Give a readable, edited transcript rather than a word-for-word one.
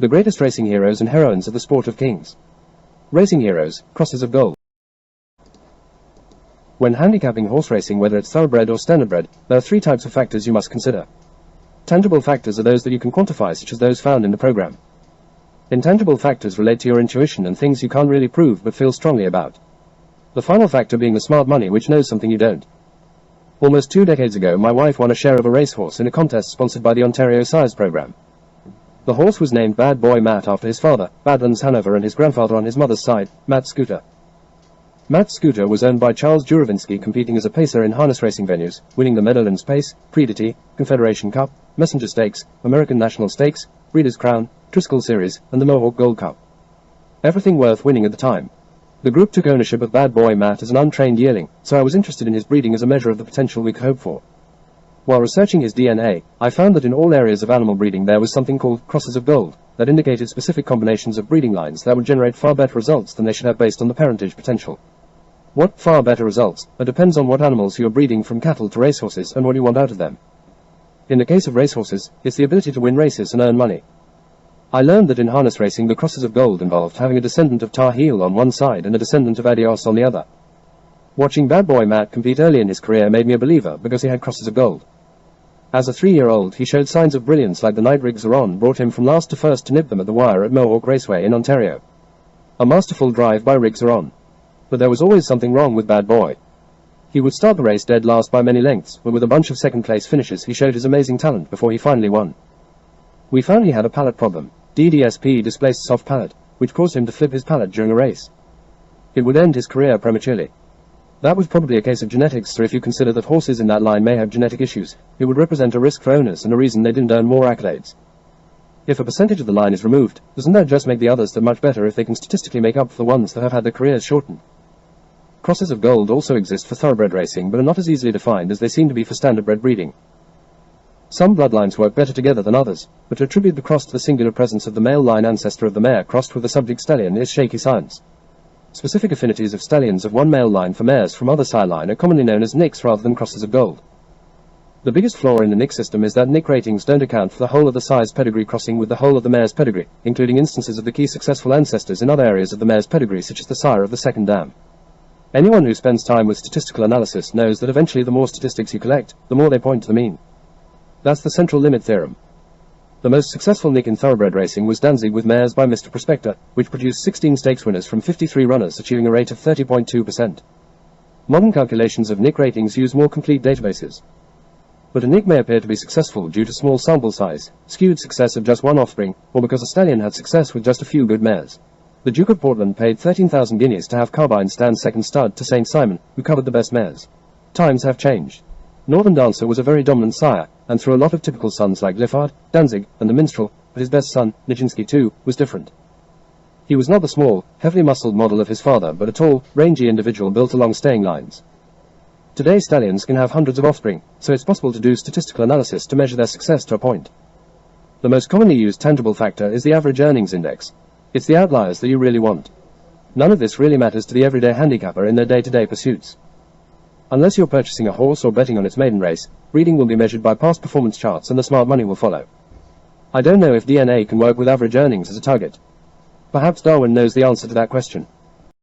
The greatest racing heroes and heroines of the sport of kings. Racing heroes, crosses of gold. When handicapping horse racing, whether it's thoroughbred or standardbred, there are three types of factors you must consider. Tangible factors are those that you can quantify, such as those found in the program. Intangible factors relate to your intuition and things you can't really prove but feel strongly about. The final factor being the smart money, which knows something you don't. Almost 2 decades ago, my wife won a share of a racehorse in a contest sponsored by the Ontario Sires program. The horse was named Bad Boy Matt after his father, Badlands Hanover, and his grandfather on his mother's side, Matt Scooter. Matt Scooter was owned by Charles Juravinsky, competing as a pacer in harness racing venues, winning the Meadowlands Pace, Prix d'Été, Confederation Cup, Messenger Stakes, American National Stakes, Breeders' Crown, Driscoll Series, and the Mohawk Gold Cup. Everything worth winning at the time. The group took ownership of Bad Boy Matt as an untrained yearling, so I was interested in his breeding as a measure of the potential we could hope for. While researching his DNA, I found that in all areas of animal breeding there was something called crosses of gold, that indicated specific combinations of breeding lines that would generate far better results than they should have based on the parentage potential. What far better results? It depends on what animals you are breeding, from cattle to racehorses, and what you want out of them. In the case of racehorses, it's the ability to win races and earn money. I learned that in harness racing the crosses of gold involved having a descendant of Tar Heel on one side and a descendant of Adios on the other. Watching Bad Boy Matt compete early in his career made me a believer because he had crosses of gold. As a 3-year-old, he showed signs of brilliance, like the night Riggs Aron brought him from last to first to nip them at the wire at Mohawk Raceway in Ontario. A masterful drive by Riggs Aron. But there was always something wrong with Bad Boy. He would start the race dead last by many lengths, but with a bunch of second-place finishes he showed his amazing talent before he finally won. We found he had a palate problem. DDSP, displaced soft palate, which caused him to flip his palate during a race. It would end his career prematurely. That was probably a case of genetics, so if you consider that horses in that line may have genetic issues, it would represent a risk for owners and a reason they didn't earn more accolades. If a percentage of the line is removed, doesn't that just make the others that much better if they can statistically make up for the ones that have had their careers shortened? Crosses of gold also exist for thoroughbred racing, but are not as easily defined as they seem to be for standardbred breeding. Some bloodlines work better together than others, but to attribute the cross to the singular presence of the male line ancestor of the mare crossed with the subject stallion is shaky science. Specific affinities of stallions of one male line for mares from other sire line are commonly known as nicks rather than crosses of gold. The biggest flaw in the nick system is that nick ratings don't account for the whole of the sire's pedigree crossing with the whole of the mare's pedigree, including instances of the key successful ancestors in other areas of the mare's pedigree, such as the sire of the second dam. Anyone who spends time with statistical analysis knows that eventually the more statistics you collect, the more they point to the mean. That's the central limit theorem. The most successful nick in thoroughbred racing was Danzig with mares by Mr. Prospector, which produced 16 stakes winners from 53 runners, achieving a rate of 30.2%. Modern calculations of nick ratings use more complete databases. But a nick may appear to be successful due to small sample size, skewed success of just one offspring, or because a stallion had success with just a few good mares. The Duke of Portland paid 13,000 guineas to have Carbine stand second stud to St. Simon, who covered the best mares. Times have changed. Northern Dancer was a very dominant sire, and threw a lot of typical sons like Liffard, Danzig, and the Minstrel, but his best son, Nijinsky too, was different. He was not the small, heavily muscled model of his father, but a tall, rangy individual built along staying lines. Today stallions can have hundreds of offspring, so it's possible to do statistical analysis to measure their success to a point. The most commonly used tangible factor is the average earnings index. It's the outliers that you really want. None of this really matters to the everyday handicapper in their day-to-day pursuits. Unless you're purchasing a horse or betting on its maiden race, breeding will be measured by past performance charts and the smart money will follow. I don't know if DNA can work with average earnings as a target. Perhaps Darwin knows the answer to that question.